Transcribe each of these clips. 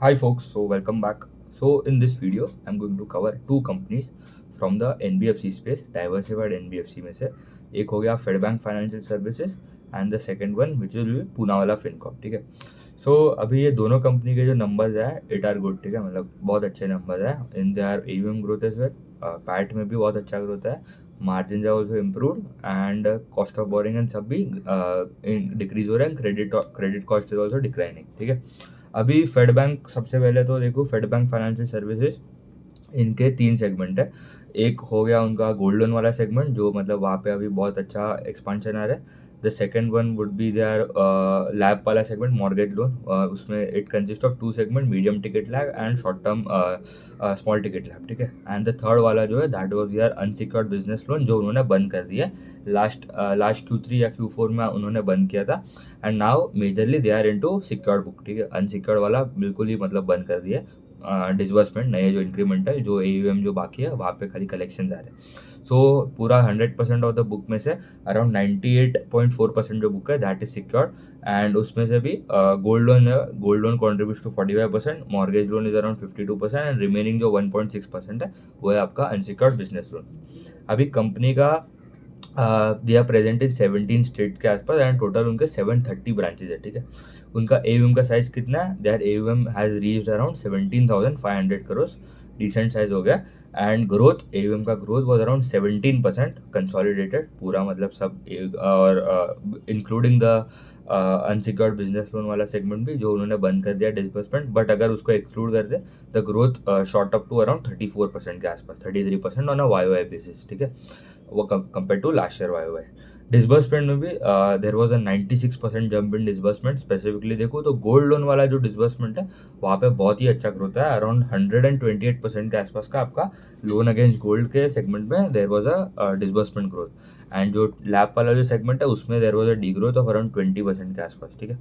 Hi folks, so welcome back. So in this video, I'm going to cover two companies from the NBFC space, diversified NBFC में से एक हो गया Fed bank financial services and the second one which will be Poonawalla Fincorp. ठीक है. सो अभी ये दोनों कंपनी के जो नंबर्स है इट आर गुड. ठीक है, मतलब बहुत अच्छे नंबर्स है in they are AUM growth as well. PAT में भी बहुत अच्छा ग्रोथ है, margin are also improved and cost of borrowing and सब भी डिक्रीज हो रहे हैं. Credit cost is also declining. ठीक है. अभी फेड बैंक सबसे पहले तो देखो, फेड बैंक फाइनेंशियल सर्विसेज इनके तीन सेगमेंट है. एक हो गया उनका गोल्ड लोन वाला सेगमेंट जो मतलब वहाँ पे अभी बहुत अच्छा एक्सपांशन आ रहा है. The second one would be their LAP वाला सेगमेंट मॉर्गेज लोन. उसमें it consist of two segment, medium ticket LAP and short term small ticket LAP. ठीक है. एंड द थर्ड वाला जो है that was their unsecured business loan जो उन्होंने बंद कर दिया लास्ट Q3 या Q4 में उन्होंने बंद किया था. And now majorly they are into secured book. ठीक है, अनसिक्योर्ड वाला बिल्कुल ही मतलब बंद कर दिया. डिसबर्समेंट नए जो इंक्रीमेंटल जो एयूएम जो बाकी है वहाँ पे खाली कलेक्शन आ रहे हैं. सो पूरा 100% ऑफ द बुक में से अराउंड 98.4% जो बुक है दैट इज सिक्योर्ड. एंड उसमें से भी गोल्ड लोन है. Gold loan contribute to 45%, mortgage loan is around 52% and remaining जो 1.6% है वो है आपका अनसिक्योर्ड बिजनेस लोन. अभी कंपनी का they are present in 17 state के आसपास एंड टोटल उनके 730 ब्रांचेज है. ठीक है. उनका एयूएम का साइज कितना है? Their AUM has reached around 17,500 crore. Decent size हो गया. एंड ग्रोथ, एयूएम का ग्रोथ वॉज अराउंड 17% कंसोलिडेटेड पूरा, मतलब सब और including the unsecured business loan वाला सेगमेंट भी जो उन्होंने बंद कर दिया डिसबर्समेंट. बट अगर उसको एक्सक्लूड कर दे the growth shot up to around 34% के आसपास, 33% ऑन अ वाई बेसिस. ठीक है, वो compare to last year Y. Disbursement में भी there was a 96% jump in disbursement. Specifically देखो तो गोल्ड लोन वाला जो डिसबर्समेंट है वहाँ पे बहुत ही अच्छा ग्रोथ है. अराउंड 128% के आसपास का आपका लोन अगेंस्ट गोल्ड के सेगमेंट में there was a disbursement growth. And जो लैब वाला जो सेगमेंट है उसमें देर was a D growth of around 20% के आसपास. ठीक है.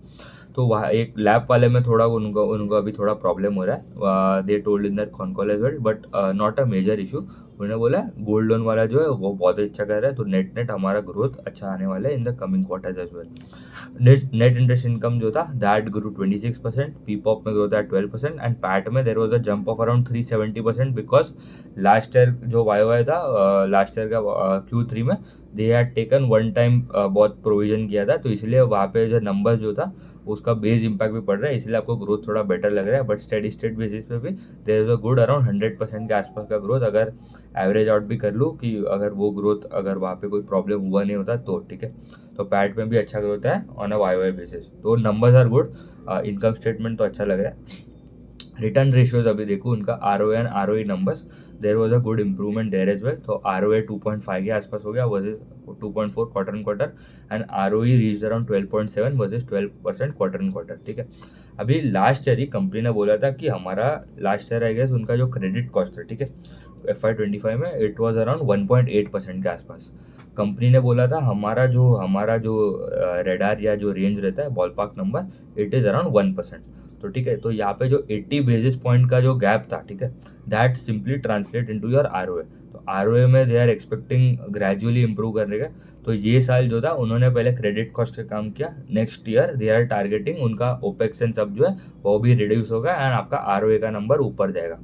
तो वहाँ एक लैब वाले में थोड़ा उनका उनका अभी थोड़ा प्रॉब्लम हो रहा है. They told in that con call as well but not a major issue. उन्होंने बोला गोल्ड लोन वाला जो है वो बहुत अच्छा कर रहा है, तो नेट नेट हमारा ग्रोथ अच्छा आने वाला है in the coming quarters as well. Net interest income जो था दैट ग्रो 26%, पीपॉप में ग्रोथ है 12% एंड पैट में there was a jump of around 370% because last year जो वाई था, लास्ट ईयर का Q3 में they had taken one time बहुत प्रोविजन किया था, तो इसलिए वहाँ पे जो नंबर जो था उसका बेस इम्पैक्ट भी पड़ रहा है, इसलिए आपको ग्रोथ थोड़ा बेटर लग रहा है. बट स्टेडी स्टेट बेसिस पे भी there is a good around 100% के आसपास का ग्रोथ. अगर एवरेज आउट भी कर लूँ कि अगर वो ग्रोथ अगर वहाँ पे कोई प्रॉब्लम हुआ नहीं होता तो ठीक है. तो पैट में भी अच्छा ग्रोथ है ऑन अ वाई बेसिस. तो numbers are good. Income statement तो अच्छा लग रहा है. रिटर्न रेशियोज अभी देखो उनका R O and R O E numbers there was a good improvement there as well. तो आर ओ ए 2.5 के आसपास हो गया versus 2.4 quarter and quarter. And R O E reach around 12.7 versus 12% quarter and quarter. ठीक है. अभी last year ही company ने बोला था कि हमारा लास्ट ईयर आई गेस उनका जो क्रेडिट कॉस्ट है, ठीक है, FY 25 में इट वॉज अराउंड 1.8% के आसपास. कंपनी ने बोला था हमारा जो रेडार या जो रेंज रहता है ball park number it is around 1%. तो ठीक है, तो यहाँ पे जो 80 बेसिस पॉइंट का जो गैप था, ठीक है, that simply translate into your ROA. तो आरओए में they are expecting gradually improve करने का. तो ये साल जो था उन्होंने पहले क्रेडिट कॉस्ट का काम किया. Next year they are targeting उनका ओपेक्स एंड सब जो है वो भी रिड्यूस होगा एंड आपका आरओए का नंबर ऊपर जाएगा.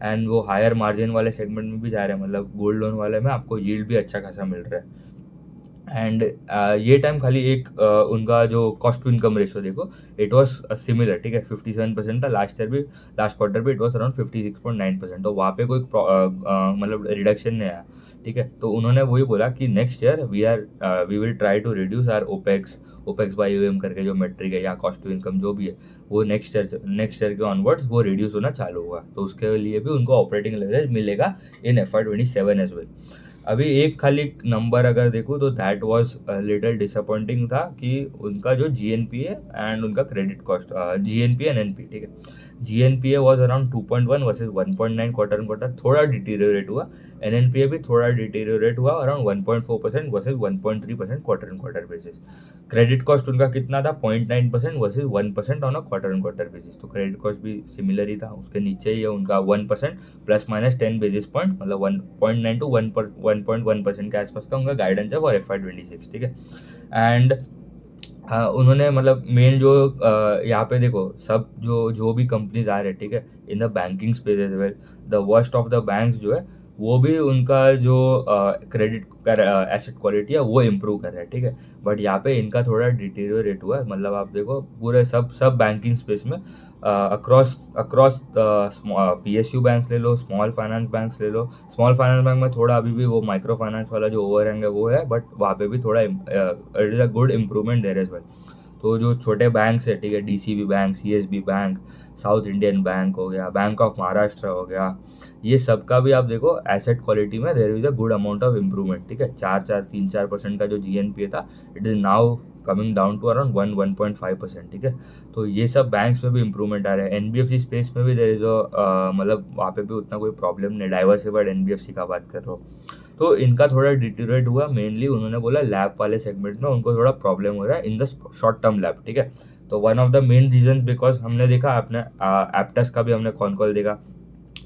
एंड वो हायर मार्जिन वाले सेगमेंट में भी जा रहे हैं, मतलब गोल्ड लोन वाले में आपको यील्ड भी अच्छा खासा मिल रहा है. एंड ये टाइम खाली एक उनका जो कॉस्ट टू इनकम रेशियो देखो इट वॉज सिमिलर. ठीक है, 57% था लास्ट ईयर भी. लास्ट क्वार्टर भी इट वॉज अराउंड 56.9%. तो वहाँ पे कोई मतलब रिडक्शन नहीं आया. ठीक है. तो उन्होंने वही बोला कि next year we will try to reduce our opex by UM करके जो मेट्रिक है या कॉस्ट टू इनकम जो भी है वो नेक्स्ट ईयर के ऑनवर्ड्स वो रिड्यूस होना चालू होगा. तो उसके लिए भी उनको ऑपरेटिंग लेवरेज मिलेगा इन FY 27 एज वेल. अभी एक खाली नंबर अगर देखूँ तो दैट वाज लिटिल डिसअपॉइंटिंग था कि उनका जो GNPA एंड उनका credit cost, GNPA and NPA, ठीक है, GNPA was around 2.1 versus 1.9 quarter and quarter, थोड़ा डिटीरियोरेट हुआ. NNPA भी थोड़ा डिटीरियोरेट हुआ around 1.4% versus 1.3% quarter and quarter basis. Credit cost उनका कितना था? 0.9% versus 1% on a quarter and quarter basis. तो क्रेडिट कॉस्ट भी सिमिलर ही था. उसके नीचे ही है उनका 1% प्लस माइनस 10 बेसिस पॉइंट, मतलब 1.9 टू 1.1% के आसपास का उनका गाइडेंस है फॉर FY 26. ठीक है. एंड हाँ, उन्होंने मतलब मेन जो यहाँ पे देखो सब जो जो भी कंपनीज आ रहे हैं, ठीक है, in the banking space as well, the worst of the banks जो है वो भी उनका जो क्रेडिट एसेट क्वालिटी है वो इम्प्रूव कर रहा है, ठीक है। बट यहाँ पे इनका थोड़ा डिटेरियोरेट हुआ है, मतलब आप देखो पूरे सब सब बैंकिंग स्पेस में अक्रॉस अक्रॉस PSU बैंक्स ले लो, स्मॉल फाइनेंस बैंक्स ले लो। स्मॉल फाइनेंस बैंक में थोड़ा अभी भी वो माइक्रो फाइनेंस वाला जो ओवरहैंग है वो है, बट वहाँ पे भी थोड़ा it is a good improvement there as well. तो जो छोटे बैंक्स है, ठीक है, DCB bank, CSB bank, South Indian bank हो गया, बैंक ऑफ महाराष्ट्र हो गया, ये सब का भी आप देखो एसेट क्वालिटी में there is a good amount of improvement, ठीक है। 4-4 3-4% का जो GNPA था, it is now coming down to around 1-1.5%, ठीक है। तो ये सब बैंक्स में भी इंप्रूवमेंट आ रहा है। NBFC स्पेस में भी देयर इज मतलब वहाँ पे भी उतना कोई प्रॉब्लम नहीं, डाइवर्सिफाइड NBFC का बात कर रहा हूँ। तो इनका थोड़ा डिटेरियोरेट हुआ, मेनली उन्होंने बोला लैब वाले सेगमेंट में उनको थोड़ा प्रॉब्लम हो रहा है in the short term LAP, ठीक है। तो one of the main reason, because हमने देखा आपने एप्टस का भी हमने कॉन कॉल देखा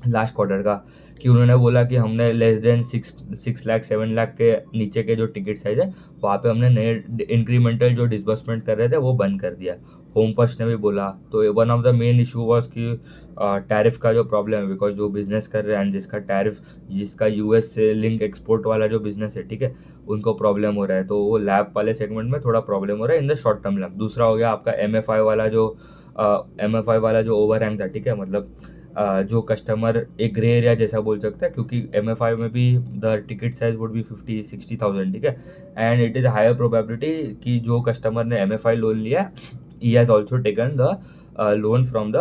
लास्ट क्वार्टर का, कि उन्होंने बोला कि हमने लेस देन 6 लाख 7 लाख के नीचे के जो टिकट साइज है वहाँ पे हमने नए इंक्रीमेंटल जो डिसबर्समेंट कर रहे थे वो बंद कर दिया। होम फर्स्ट ने भी बोला। तो one of the main issue was कि टैरिफ का जो प्रॉब्लम है, बिकॉज जो बिजनेस कर रहे हैं एंड जिसका टैरिफ, जिसका US से लिंक एक्सपोर्ट वाला जो बिजनेस है, ठीक है, उनको प्रॉब्लम हो रहा है। तो वो लैब वाले सेगमेंट में थोड़ा प्रॉब्लम हो रहा है in the short term lab. दूसरा हो गया आपका MFI वाला जो ओवरहैंग था, ठीक है, मतलब जो कस्टमर एक ग्रे एरिया जैसा बोल सकता है, क्योंकि MFI में भी the ticket size would be 50-60 thousand, ठीक है। And it is higher probability कि जो कस्टमर ने MFI लोन लिया, he has also taken the loan from the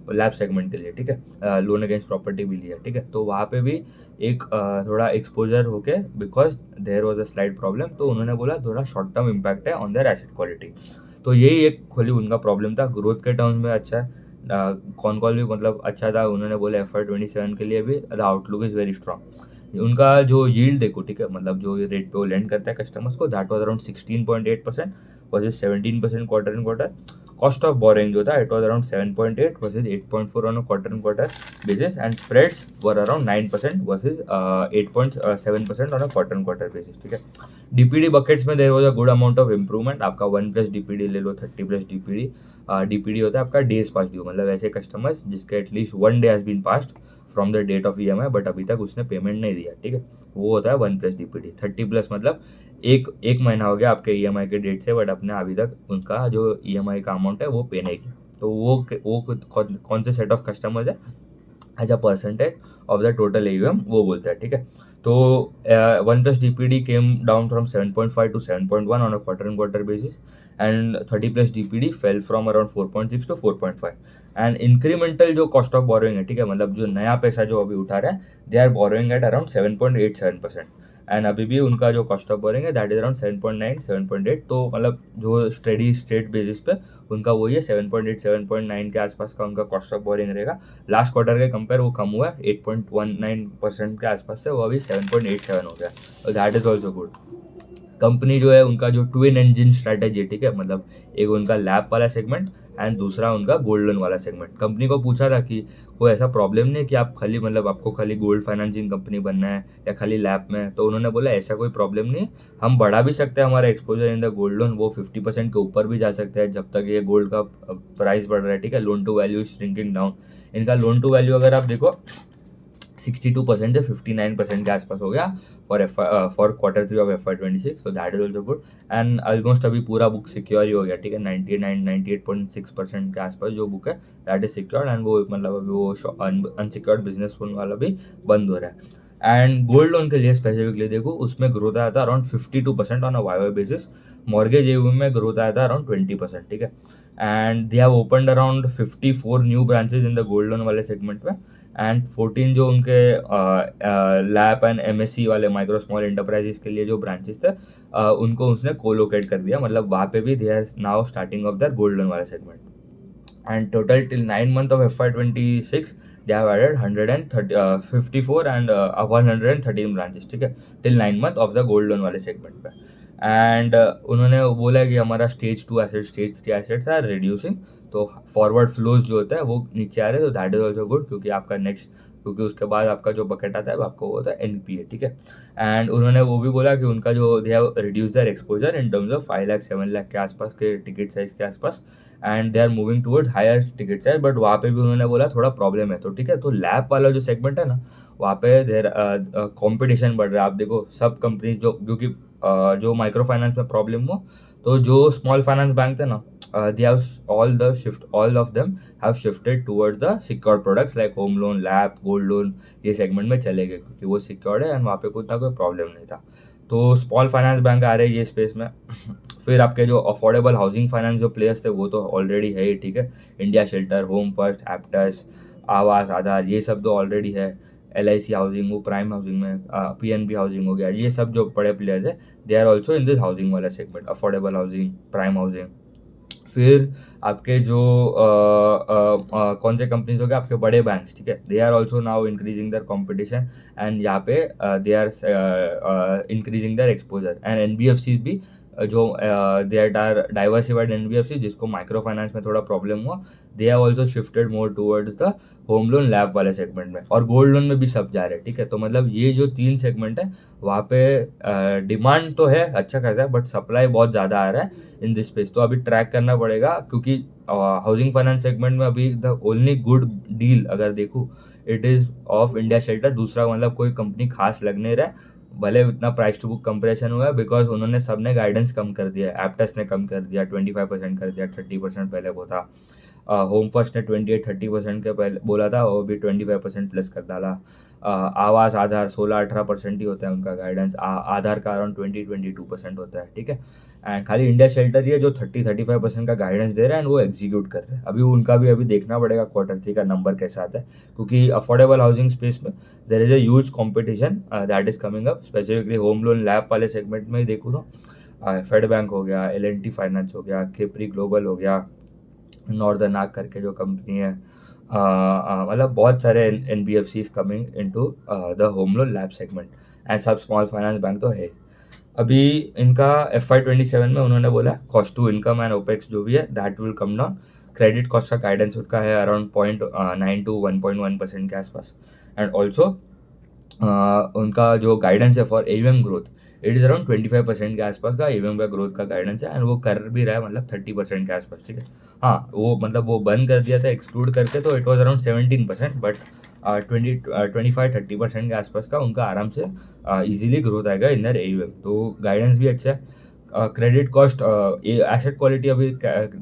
LAP segment के लिए, ठीक है, लोन अगेंस्ट प्रॉपर्टी भी लिया, ठीक है। तो वहाँ पे भी एक थोड़ा एक्सपोजर होके, because there was a slide problem, तो उन्होंने बोला थोड़ा शॉर्ट टर्म इम्पैक्ट है ऑन देयर एसेट क्वालिटी। तो यही एक खोली उनका प्रॉब्लम था। ग्रोथ के टर्म्स में अच्छा है, कॉन कॉल भी मतलब अच्छा था। उन्होंने बोला FY 27 के लिए भी the outlook is very strong. उनका जो यील्ड देखो, ठीक है, मतलब जो रेट पे वो लेंड करता है कस्टमर्स को, that was around 16.8% versus 17% quarter in quarter. Cost of boring जो था, it was around 7.8 versus 8.4 on a quarter in quarter basis, and spreads were around 9% versus 8.7% on a quarter on quarter basis, ठीक है। DPD buckets में there was a good amount of improvement। आपका 1+ DPD ले लो, 30+ DPD। DPD होता है आपका days pass due, मतलब ऐसे कस्टमर्स जिसके at least 1 day has been passed from the date of EMI but अभी तक उसने पेमेंट नहीं दिया, ठीक है, वो होता है 1+ DPD। 30+ मतलब एक महीना हो गया आपके EMI के डेट से, बट अपने अभी तक उनका जो EMI का अमाउंट है वो पे नहीं किया। तो वो कौन से सेट ऑफ कस्टमर्स है as a percentage of the total AUM वो बोलता है, ठीक है। तो 1+ DPD came down from 7.5 to 7.1 on a quarter and quarter basis, and 30+ DPD fell from around 4.6 to 4.5। And incremental जो कॉस्ट ऑफ बोरोइंग है, ठीक है, मतलब जो नया पैसा जो अभी उठा रहा है, they are borrowing at around 7.87%। And अभी भी उनका जो कॉस्ट ऑफ बोरिंग है दैट इज अराउंड 7.9 7.8। तो मतलब जो स्टडी स्टेट बेसिस पे उनका वही है 7.8 7.9 के आसपास का उनका कॉस्ट ऑफ बोरिंग रहेगा। लास्ट क्वार्टर के कंपेयर वो कम हुआ है 8.19% के आसपास से, वो अभी 7.87 हो गया। That is also good. Company जो है उनका जो ट्विन इंजन स्ट्रैटेजी, ठीक है, मतलब एक उनका लैब वाला सेगमेंट एंड दूसरा उनका गोल्ड लोन वाला सेगमेंट। कंपनी को पूछा था कि कोई ऐसा प्रॉब्लम नहीं है कि आप खाली मतलब आपको खाली गोल्ड फाइनेंसिंग कंपनी बनना है या खाली लैब में, तो उन्होंने बोला ऐसा कोई प्रॉब्लम नहीं है, हम बढ़ा भी सकते हैं हमारा exposure in the gold loan, वो 50% के ऊपर भी जा सकते हैं जब तक ये गोल्ड का प्राइस बढ़ रहा है, ठीक है। Loan to value shrinking down. इनका लोन टू वैल्यू अगर आप देखो 62% से 59% के आसपास हो गया for Q3 of FY 26। So that is also good. And almost अभी पूरा बुक सिक्योर ही हो गया, ठीक है, 98-98.6% के आसपास जो बुक है दैट इज सिक्योर्ड। एंड वो मतलब अभी वो अनसिक्योर्ड बिजनेस लोन वाला भी बंद हो रहा है। एंड गोल्ड लोन के लिए स्पेसिफिकली देखो, उसमें ग्रोथ आया था around 52% on a YY basis. Mortgage AUM में ग्रोथ आया था अराउंड 20%, ठीक है। And they have opened around 54 new branches in the gold loan वाले सेगमेंट में। एंड 14 जो उनके लैप एंड MSC वाले माइक्रो स्मॉल एंटरप्राइजेस के लिए जो ब्रांचेस थे, उनको उसने कोलोकेट कर दिया, मतलब वहाँ पे भी they are now starting off their gold loan वाला segment. And total till 9 month of FY 26 they have added 154 and 113 branches, ठीक है, till 9 month of the gold loan वाले सेगमेंट पे। एंड उन्होंने बोला कि हमारा stage 2 asset stage 3 assets are reducing, तो फॉरवर्ड फ्लोज जो होता है वो नीचे आ रहे हैं, तो दैट इज ऑल्सो गुड, क्योंकि आपका नेक्स्ट, क्योंकि उसके बाद आपका जो बकेट आता है वो आपको वो होता है एनपीए, ठीक है। एंड उन्होंने वो भी बोला कि उनका जो they have reduce their exposure in terms of 5 lakh 7 lakh के आसपास के टिकट साइज के आसपास, and they are moving towards higher ticket size, but वहाँ पे भी उन्होंने बोला थोड़ा प्रॉब्लम है, तो ठीक है। तो लैब वाला जो सेगमेंट है ना, वहाँ पे देर कॉम्पिटिशन बढ़ रहा है। आप देखो सब कंपनीज जो, क्योंकि जो माइक्रो फाइनेंस में प्रॉब्लम हो, तो जो स्मॉल फाइनेंस बैंक थे ना, they have all of them have shifted towards the secured products like home loan, LAP, gold loan, ये सेगमेंट में चले गए, क्योंकि वो सिक्योर्ड है एंड वहाँ पे कुछ ना कोई प्रॉब्लम नहीं था। तो स्मॉल फाइनेंस बैंक आ रहे हैं ये स्पेस में। फिर आपके जो अफोर्डेबल हाउसिंग फाइनेंस जो प्लेयर्स थे वो तो ऑलरेडी है ही, ठीक है। India Shelter, home first, Aptus, Aavas, Aadhar, ये सब तो ऑलरेडी है। LIC हाउसिंग, वो प्राइम हाउसिंग में, PNB हाउसिंग हो गया, ये सब जो बड़े प्लेयर्स है they are also in this housing वाला segment, affordable housing, prime housing. फिर आपके जो कौन से कंपनीज हो गए, आपके बड़े बैंक्स, ठीक है, they are also now increasing their competition, and यहाँ पे they are increasing their exposure. And NBFC भी जो दे आर डाइवर्सिफाइड NBFC, जिसको माइक्रो फाइनेंस में थोड़ा प्रॉब्लम हुआ, they have also shifted more towards the home loan, LAP वाले segment में, और गोल्ड लोन में भी सब जा रहे हैं, ठीक है। तो मतलब ये जो 3 सेगमेंट है वहाँ पे डिमांड तो है अच्छा खासा है, बट सप्लाई बहुत ज़्यादा आ रहा है इन दिस स्पेस। तो अभी ट्रैक करना पड़ेगा, क्योंकि हाउसिंग फाइनेंस सेगमेंट में अभी द ओनली गुड डील अगर देखूँ, it is of India shelter. दूसरा मतलब कोई कंपनी खास लग नहीं रहा है, भले इतना प्राइस टू बुक कंप्रेशन हुआ है, बिकॉज उन्होंने सबने गाइडेंस कम कर दिया है। एप्टस ने कम कर दिया, 25% कर दिया, 30% पहले वो था। होम फर्स्ट ने 28-30% के पहले बोला था, वो भी 25% प्लस कर डाला। आवास, आधार 16-18% ही होता है उनका गाइडेंस, आधार का अराउंड 20-22% होता है, ठीक है। एंड खाली इंडिया शेल्टर ही है जो 30-35% का गाइडेंस दे रहा है, एंड वो एग्जीक्यूट कर रहे हैं। अभी उनका भी अभी देखना पड़ेगा Q3 का नंबर कैसा आता है, क्योंकि अफोर्डेबल हाउसिंग स्पेस में there is a huge competition that is coming up, specifically home loan, LAP वाले सेगमेंट में ही देखूँ तो फेड बैंक हो गया, L&T फाइनेंस हो गया, केपरी ग्लोबल हो गया, नॉर्दर्न आर्क करके जो कंपनी है, मतलब बहुत सारे NBFCs coming into the home loan LAP segment, and सब स्मॉल फाइनेंस बैंक तो है। अभी इनका FY27 में उन्होंने बोला cost to income and opex जो भी है that will come down. Credit cost का गाइडेंस उनका है अराउंड 0.9 to 1.1% के आसपास, एंड ऑल्सो उनका जो गाइडेंस है for AUM growth, it is around 25% के आसपास का AUM का ग्रोथ का गाइडेंस है, एंड वो कर भी रहा है मतलब 30% के आसपास, ठीक है। हाँ, वो मतलब वो बंद कर दिया था एक्सक्लूड करके, तो इट वॉज अराउंड 17%, बट 25-30% के आसपास का उनका आराम से इजीली ग्रोथ आएगा इन दर AUM। तो गाइडेंस भी अच्छा है। क्रेडिट कॉस्ट, एसेट क्वालिटी अभी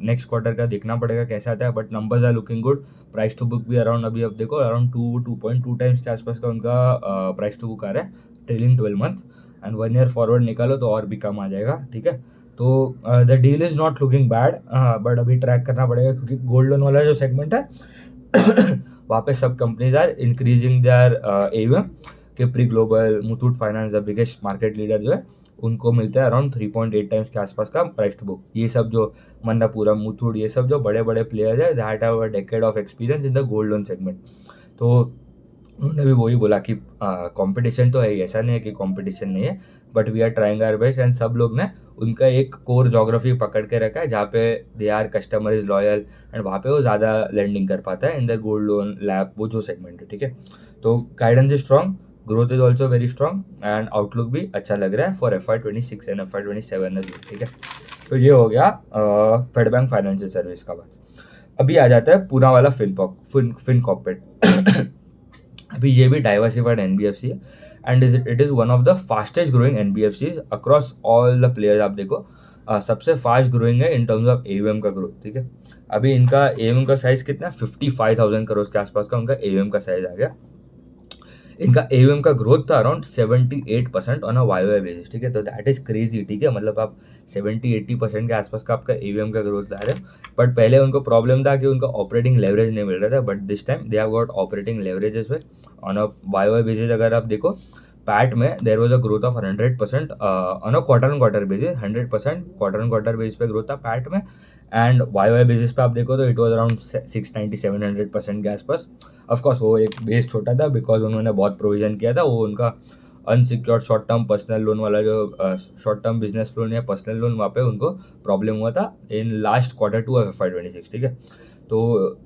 नेक्स्ट क्वार्टर का देखना पड़ेगा कैसा आता है, but numbers are looking good. Price to book भी अराउंड अभी अब देखो अराउंड 2.2 टाइम्स के आसपास का उनका प्राइस टू बुक आ रहा है trailing 12 month, and 1 year forward निकालो तो और भी कम आ जाएगा, ठीक है। तो the deal is not looking bad, but अभी ट्रैक करना पड़ेगा, क्योंकि गोल्ड लोन वाला जो सेगमेंट है वहाँ पे सब companies are increasing their AUM। Capri Global, Muthoot Finance, the biggest market leader जो है, उनको मिलता है अराउंड 3.8 टाइम्स के आसपास का प्राइस टू बुक। ये सब जो मन्नापुरम, मुथूट, ये सब जो बड़े बड़े प्लेयर्स है that have a decade of experience in the gold loan segment. तो उन्होंने भी वही बोला कि कंपटीशन तो है, ऐसा नहीं है कि कंपटीशन नहीं है, but we are trying our best, and सब लोग ने उनका एक कोर जोग्राफी पकड़ के रखा है जहाँ पे they are customer is loyal, and वहाँ पे वो ज़्यादा लेंडिंग कर पाता है in the gold loan, LAP, वो जो सेगमेंट है, ठीक है। तो guidance is strong, growth is also very strong, and outlook भी अच्छा लग रहा है फॉर FY26 एंड FY27, ठीक है। तो ये हो गया फेड बैंक फाइनेंशियल सर्विस का बात। अभी आ जाता है पूना वाला फिनकॉर्पोरेट। अभी ये भी डाइवर्सिफाइड NBFC है, and it is one of the fastest growing NBFCs across all the players. आप देखो सबसे फास्ट ग्रोइंग है इन टर्म्स ऑफ AUM का ग्रोथ, ठीक है। अभी इनका AUM का साइज कितना, 55,000 करोड़ के आसपास का उनका AUM का साइज आ गया। इनका AUM का ग्रोथ था around 78% on a YOY basis, ठीक है। तो दैट इज क्रेजी, ठीक है। मतलब आप 70-80% के आसपास का आपका AUM का ग्रोथ ला रहे हो, बट पहले उनको प्रॉब्लम था कि उनका ऑपरेटिंग लेवरेज नहीं मिल रहा था, but this time they have got operating leverage as well on a YOY basis. अगर आप देखो पैट में there was a growth of 100% on a quarter basis, 100% quarter basis पे ग्रोथ था पैट में, एंड YOY बेसिस पे आप देखो तो इट वॉज अराउंड 690-700% के आसपास। ऑफकोर्स वो एक बेस छोटा था बिकॉज उन्होंने बहुत प्रोविजन किया था, वो उनका unsecured short term personal loan वाला जो शॉर्ट टर्म बिजनेस लोन या पर्सनल लोन, वहाँ पे उनको प्रॉब्लम हुआ था in last Q2 of FY 26, ठीक है। तो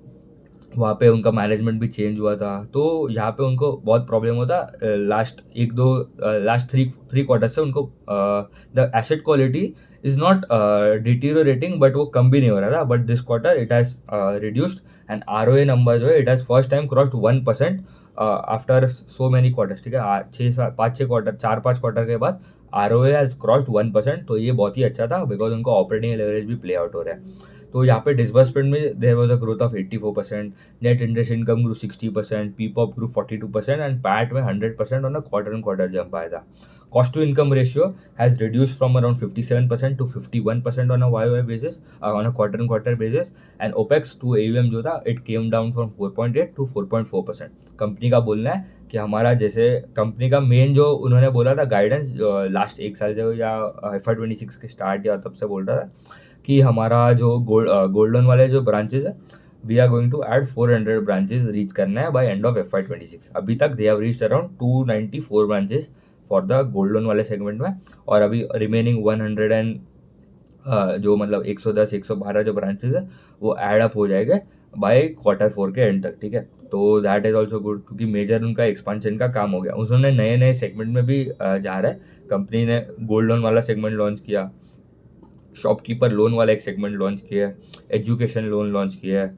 वहाँ पे उनका मैनेजमेंट भी चेंज हुआ था, तो यहाँ पे उनको बहुत प्रॉब्लम होता। लास्ट एक दो लास्ट थ्री क्वार्टर से उनको the asset quality is not deteriorating, but वो कम भी नहीं हो रहा था। But this quarter it has reduced and ROA number जो है it has first time crossed 1% after so many quarters, ठीक है। 5-6 क्वार्टर, 4-5 क्वार्टर के बाद ROA हैज़ क्रॉस्ड 1%, तो ये बहुत ही अच्छा था बिकॉज उनको ऑपरेटिंग लेवरेज भी प्ले आउट हो रहा है। तो यहाँ पे डिसबर्समेंट में there was a growth of 84%, net interest income grew 60%, PPOP grew 42% and PAT में 100% on a quarter and quarter jump आया था। Cost to income ratio has reduced from around 57% to 51% on a YoY basis, on a quarter and quarter basis, and opex to AUM जो था it came down from 4.8 to 4.4%। Company का बोलना है कि हमारा जैसे कंपनी का मेन जो उन्होंने बोला था गाइडेंस लास्ट एक साल से या FY 26 के स्टार्ट या तब से बोल रहा था कि हमारा जो गोल्ड लोन वाले जो ब्रांचेस है, we are going to add 400 branches reach करना है बाय एंड ऑफ FY 26। अभी तक they have reached around 294 branches for the gold loan वाले सेगमेंट में, और अभी रिमेनिंग 100 एंड जो मतलब 110 112 जो ब्रांचेस है वो ऐड अप हो जाएंगे बाय Q4 के एंड तक, ठीक है। तो दैट इज ऑल्सो गुड क्योंकि मेजर उनका एक्सपांशन का काम हो गया। उन्होंने नए नए सेगमेंट में भी जा रहा है। कंपनी ने गोल्ड लोन वाला सेगमेंट लॉन्च किया, शॉपकीपर लोन वाला एक सेगमेंट लॉन्च किया है, एजुकेशन लोन लॉन्च किया है,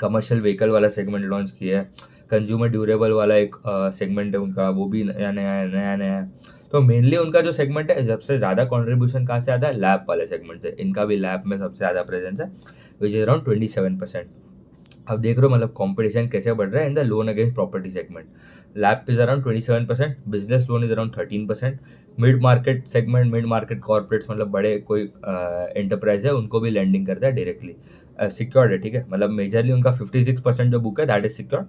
कमर्शियल व्हीकल वाला सेगमेंट लॉन्च किया है, कंज्यूमर ड्यूरेबल वाला एक सेगमेंट है उनका, वो भी नया है। तो मेनली उनका जो सेगमेंट है सबसे ज़्यादा कंट्रीब्यूशन कहाँ से आता है, लैब वाले सेगमेंट से। इनका भी लैब में सबसे ज़्यादा प्रेजेंस है विच इज़ अराउंड 27%। अब देख रहे हो मतलब कंपटीशन कैसे बढ़ रहा है in the loan against property segment. Lab is around 27%, business loan is around 13%, mid market segment, mid market corporates मतलब बड़े कोई एंटरप्राइज है उनको भी लैंडिंग करता है डायरेक्टली, सिक्योर्ड है, ठीक है। मतलब मेजरली उनका 56% जो बुक है that is secured,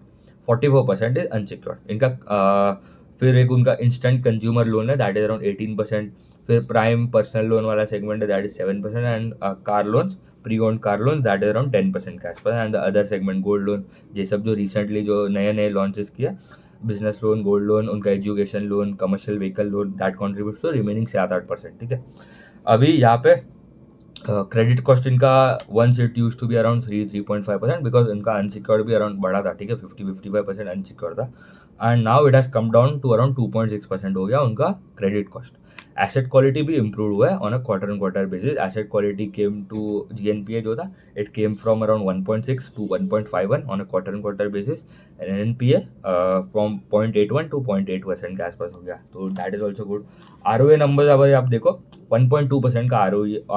44% is unsecured इनका। फिर एक उनका इंस्टेंट कंज्यूमर लोन है दैट इज अराउंड 18%, फिर प्राइम पर्सनल लोन वाला सेगमेंट है that is 7%, and car loans, pre own car loan that is around 10% के आसपास, and the other segment gold loan, ये सब जो रिसेंटली जो नए नए लॉन्चेस किया, बिजनेस लोन, गोल्ड लोन, उनका education loan, commercial vehicle loan, that contribute to remaining 7-8%, ठीक है। अभी यहाँ पे क्रेडिट कॉस्ट इनका once it used to be around 3.5% because इनका अनसिक्योर्ड भी अराउंड बढ़ा था, ठीक है, 55% अनसिक्योर्ड था, and now it has come down to around 2.6% हो गया उनका क्रेडिट कॉस्ट। एसेट क्वालिटी भी इम्प्रूव हुआ है on a quarter and quarter basis. Asset quality came to GNPA जो था it came from around 1.6 to 1.51 on a quarter and quarter basis, and NPA from 0.81 to 0.8% के आसपास हो गया, तो that is also good. ROA number अगर आप देखो 1.2% का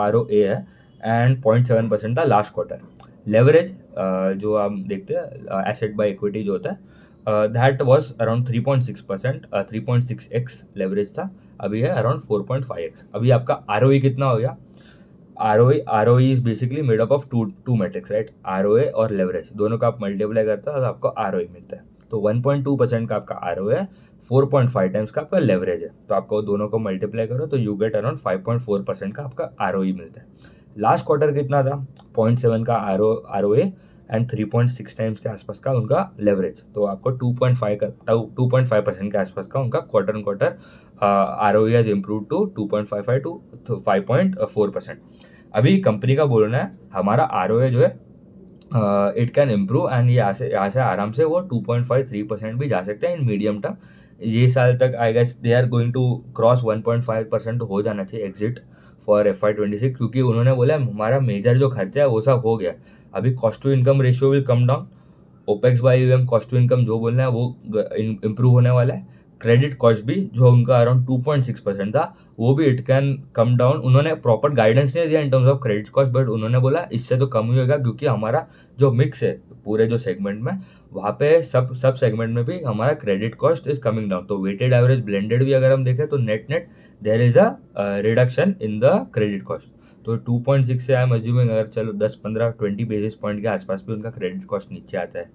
ROA है एंड 0.7% था लास्ट क्वार्टर। लेवरेज जो आप देखते हैं एसेट बाय इक्विटी जो होता है that was around 3.6%, 3.6x leverage था, अभी है अराउंड 4.5x। अभी आपका ROE कितना हो गया, ROE is basically made up of two metrics, right. ROA और लेवरेज दोनों का आप मल्टीप्लाई करते हो तो आपको ROE मिलता है। तो 1.2% का आपका ROA है, 4.5 टाइम्स का आपका लेवरेज है, तो आपको दोनों को मल्टीप्लाई करो तो यू गेट अराउंड 5.4% का आपका ROE मिलता है। लास्ट क्वार्टर कितना था, 0.7 का ROA एंड 3.6 टाइम्स के आसपास का उनका लेवरेज, तो आपको 2.5% के आसपास का उनका quarter and quarter ROE has improve to 2.55 to 5.4%। अभी कंपनी का बोलना है हमारा ROA जो है इट कैन इम्प्रूव एंड यहाँ से आराम से वो 2.53% भी जा सकते हैं इन मीडियम टर्म। ये साल तक I guess they are going to cross 1.5% हो जाना चाहिए एग्जिट फॉर FY 26, क्योंकि उन्होंने बोला हमारा मेजर जो खर्चा है वो सब हो गया। अभी cost to income ratio will come down, opex by AUM cost to income जो बोलना है वो इम्प्रूव होने वाला है। क्रेडिट कॉस्ट भी जो उनका अराउंड 2.6% था वो भी इट कैन कम डाउन। उन्होंने प्रॉपर गाइडेंस नहीं दिया इन terms of credit cost, but उन्होंने बोला इससे तो कम ही होगा क्योंकि हमारा जो मिक्स है पूरे जो सेगमेंट में वहाँ पे सब सेगमेंट में भी हमारा credit cost is coming down. तो वेटेड एवरेज ब्लेंडेड भी अगर हम देखें तो net there is a reduction in the credit cost. तो 2.6 से आई एम अज्यूमिंग अगर चलो 10-15-20 बेसिस पॉइंट के आसपास भी उनका क्रेडिट कॉस्ट नीचे आता है।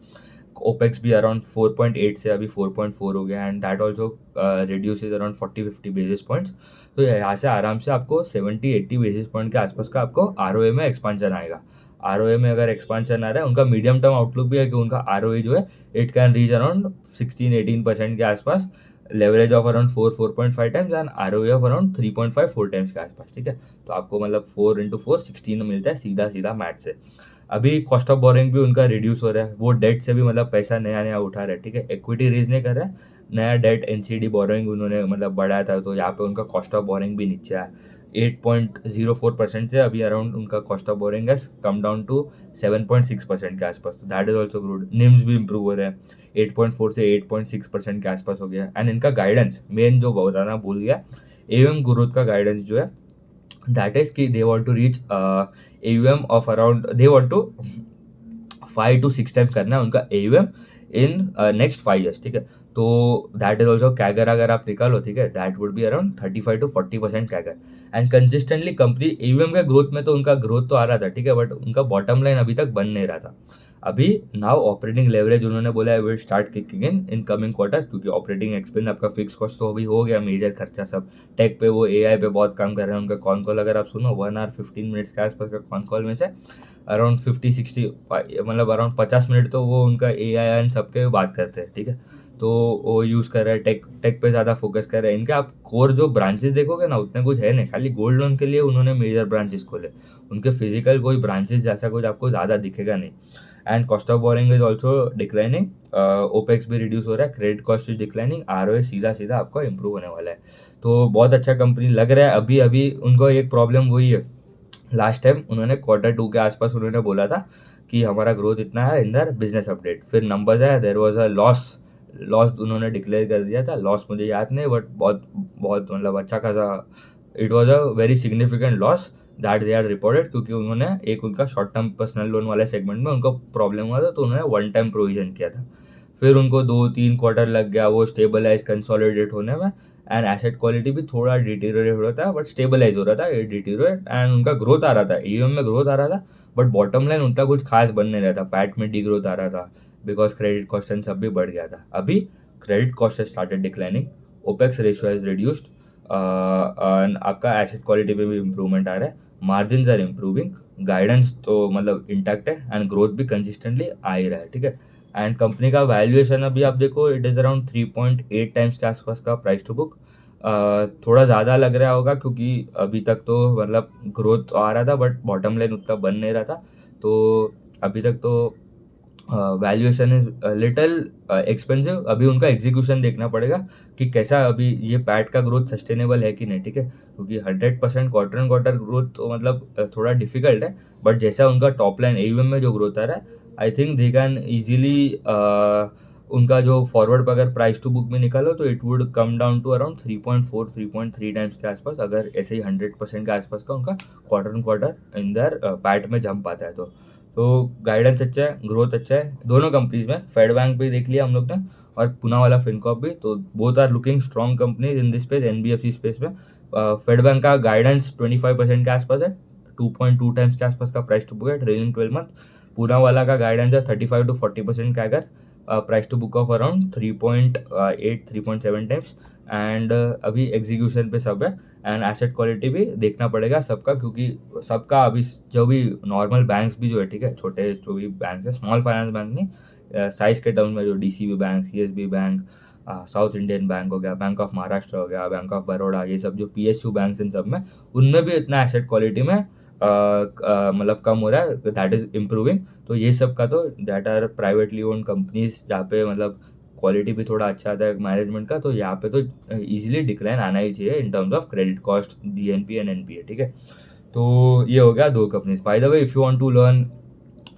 ओपेक्स भी अराउंड 4.8 से अभी 4.4 हो गया and that also reduces around 40-50 basis points. तो यहाँ से आराम से आपको 70-80 बेसिस पॉइंट के आसपास का आपको ROA में एक्सपांशन आएगा। ROA में अगर एक्सपांशन आ रहा है, उनका मीडियम टर्म आउटलुक भी है कि उनका ROE जो है इट कैन रीच अराउंड 16-18% के आसपास leverage of around 4.5 times and ROE of around 3.54 times के आसपास, ठीक है। तो आपको मतलब 4 × 4 16 मिलता है सीधा सीधा मैथ से। अभी कॉस्ट ऑफ बोरिंग भी उनका रिड्यूस हो रहा है, वो डेट से भी मतलब पैसा नया नया उठा रहे हैं, ठीक है। इक्विटी रेज नहीं कर रहा है, नया डेट NCD बोरिंग उन्होंने मतलब बढ़ाया था, तो यहाँ पे उनका कॉस्ट ऑफ बोरिंग भी नीचे आया 8.04% से। अभी अराउंड उनका cost of borrowing has come down to 7.6% के आसपास, तो that is also good. NIMs भी इंप्रूव हो रहे हैं, 8.4 से 8.6% के आसपास हो गया। एंड इनका गाइडेंस मेन जो बताना भूल गया, AUM ग्रोथ का गाइडेंस जो है दैट इज कि they want to reach AUM of around, they want to 5 to 6 times करना है उनका AUM इन नेक्स्ट 5 ईयर्स, ठीक है। तो दैट इज ऑल्सो कैगर अगर आप निकालो, ठीक है, that would be around 35 to 40% CAGR. And consistently company AUM का ग्रोथ में तो उनका ग्रोथ तो आ रहा था, ठीक है, बट उनका बॉटम लाइन अभी तक बन नहीं रहा था। अभी नाउ ऑपरेटिंग लेवरेज उन्होंने बोला है will start kicking in coming quarters, क्योंकि ऑपरेटिंग एक्सपेंस आपका फिक्स कॉस्ट तो अभी हो गया, मेजर खर्चा सब टेक पे, वो AI पे बहुत काम कर रहे हैं। उनका कॉन कॉल अगर आप सुनो 1 hour 15 मिनट्स के आसपास का कॉन कॉल में से अराउंड 50-60 मतलब अराउंड 50 मिनट तो वो उनका AI एंड सबके बात करते हैं, ठीक है। तो वो यूज़ कर रहे हैं, टेक पे ज़्यादा फोकस कर रहे हैं। इनके आप कोर जो ब्रांचेस देखोगे ना, उतने कुछ है नहीं, खाली गोल्ड लोन के लिए उन्होंने मेजर ब्रांचेस खोले। उनके फिजिकल कोई ब्रांचेस जैसा कुछ आपको ज़्यादा दिखेगा नहीं। And cost of boring is also declining, opex भी रिड्यूस हो रहा है, credit cost is declining, ROA सीधा सीधा आपका इंप्रूव होने वाला है। तो बहुत अच्छा कंपनी लग रहा है। अभी अभी उनको एक प्रॉब्लम वही है, लास्ट टाइम उन्होंने Q2 के आसपास उन्होंने बोला था कि हमारा ग्रोथ इतना है इन दर बिजनेस अपडेट, फिर नंबर्स आया there was a loss, loss उन्होंने डिक्लेयर कर दिया था। लॉस मुझे याद नहीं, बट बहुत बहुत मतलब अच्छा खासा, it was a very significant loss that they are reported, क्योंकि उन्होंने एक उनका शॉर्ट टर्म पर्सनल लोन वाले सेगमेंट में उनको प्रॉब्लम हुआ था, तो उन्होंने वन टाइम प्रोविजन किया था। फिर उनको 2-3 क्वार्टर लग गया वो स्टेबलाइज कंसोलिडेट होने में, एंड एसेट क्वालिटी भी थोड़ा डिटीरियोरेट हो रहा था, बट स्टेबलाइज हो रहा था, ये डिटीरियोरेट, एंड उनका ग्रोथ आ रहा था, AUM में ग्रोथ आ रहा था, बट बॉटम लाइन उनका कुछ खास बन नहीं रहा था, पैट में डी ग्रोथ आ रहा था, बिकॉज क्रेडिट कॉस्ट एंड सब भी बढ़ गया था। अभी credit cost started declining, opex ratio is reduced, आपका एसेट क्वालिटी पे भी इंप्रूवमेंट आ रहा है, मार्जिन आर इंप्रूविंग, गाइडेंस तो मतलब इंटैक्ट है, एंड ग्रोथ भी कंसिस्टेंटली आ ही रहा है, ठीक है। एंड कंपनी का वैल्यूएशन अभी आप देखो, इट इज़ अराउंड 3.8 टाइम्स के आसपास का प्राइस टू बुक। थोड़ा ज़्यादा लग रहा होगा, क्योंकि अभी तक तो मतलब ग्रोथ आ रहा था, बट बॉटम लाइन उतना बन नहीं रहा था, तो अभी तक तो वैल्यूएशन इज लिटिल एक्सपेंसिव। अभी उनका एग्जीक्यूशन देखना पड़ेगा कि कैसा अभी ये पैट का ग्रोथ सस्टेनेबल है कि नहीं, ठीक है, क्योंकि 100% क्वार्टर एंड क्वार्टर ग्रोथ तो मतलब थोड़ा डिफिकल्ट है, बट जैसा उनका टॉप लाइन AUM में जो ग्रोथ आ रहा है, I think they can easily, उनका जो फॉरवर्ड पर अगर प्राइस टू बुक में निकालो तो it would come down to around 3.4-3.3 times के आसपास, अगर ऐसे ही 100% के आसपास का उनका quarter and quarter in the PAT में जंप आता है। तो गाइडेंस अच्छा है, ग्रोथ अच्छा है दोनों कंपनीज में। फेड बैंक भी देख लिया हम लोग ने, और पूना वाला फिनकॉप भी, तो both are looking strong companies in this space, NBFC space में। फेड बैंक का गाइडेंस 25% के आसपास है, 2.2 टाइम्स के आसपास का प्राइस टू बुक है ट्रेलिंग 12 मंथ। पूना वाला का गाइडेंस है 35 to 40% का, अगर price to book of around 3.8-3.7 times, and अभी एग्जीक्यूशन पे सब है। एंड एसेट क्वालिटी भी देखना पड़ेगा सबका, क्योंकि सबका अभी जो भी नॉर्मल बैंक्स भी जो है, ठीक है, छोटे जो भी बैंक्स है, स्मॉल फाइनेंस बैंक नहीं, साइज के टर्म में जो DCB bank, CSB bank, South Indian bank हो गया, बैंक ऑफ महाराष्ट्र हो गया, बैंक ऑफ बड़ौदा, ये सब जो PSU बैंक्स इन सब में, उनमें भी इतना एसेट क्वालिटी में मतलब कम हो रहा है, दैट इज इम्प्रूविंग। तो ये सब का तो that are privately owned companies, जहाँ पे मतलब क्वालिटी भी थोड़ा अच्छा आता है मैनेजमेंट का, तो यहाँ पे तो इजीली डिक्लाइन आना ही चाहिए in terms of credit cost, DNP and NPA, ठीक है। तो ये हो गया दो companies. By the way, if you want to learn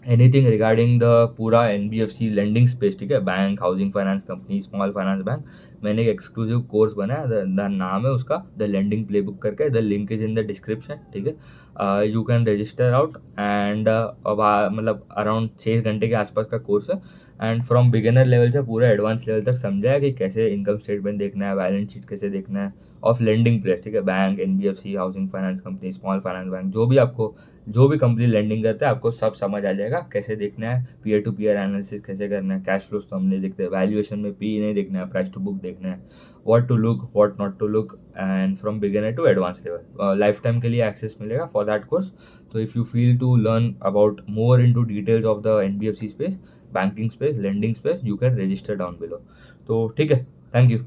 anything regarding the पूरा NBFC लेंडिंग स्पेस, ठीक है, bank, housing finance company, small finance bank, मैंने एक एक्सक्लूसिव कोर्स बनाया, द नाम है उसका द लेंडिंग प्लेबुक करके, the link is in the description, ठीक है। You can register out, and अब मतलब अराउंड 6 घंटे के आसपास का कोर्स है, एंड फ्रॉम बिगिनर लेवल से पूरे एडवांस लेवल तक समझाया कि कैसे इनकम स्टेटमेंट देखना है, बैलेंस शीट कैसे देखना है ऑफ लेंडिंग प्लेस, ठीक है, bank, NBFC, housing finance company, small finance bank, जो भी आपको, जो भी कंपनी लेंडिंग करते हैं, आपको सब समझ आ जाएगा कैसे देखना है, पीयर टू पीयर एनालिसिस कैसे करना है, कैश फ्लोज तो हम नहीं देखते, वैल्यूएशन में PE नहीं देखना है, प्राइस टू बुक देखना है, what to look, what not to look, and from beginner to advance level lifetime के लिए एक्सेस मिलेगा फॉर दैट कोर्स। तो if you feel to learn about more into details of the NBFC space, banking space, lending space, you can register down below. तो ठीक है, thank you.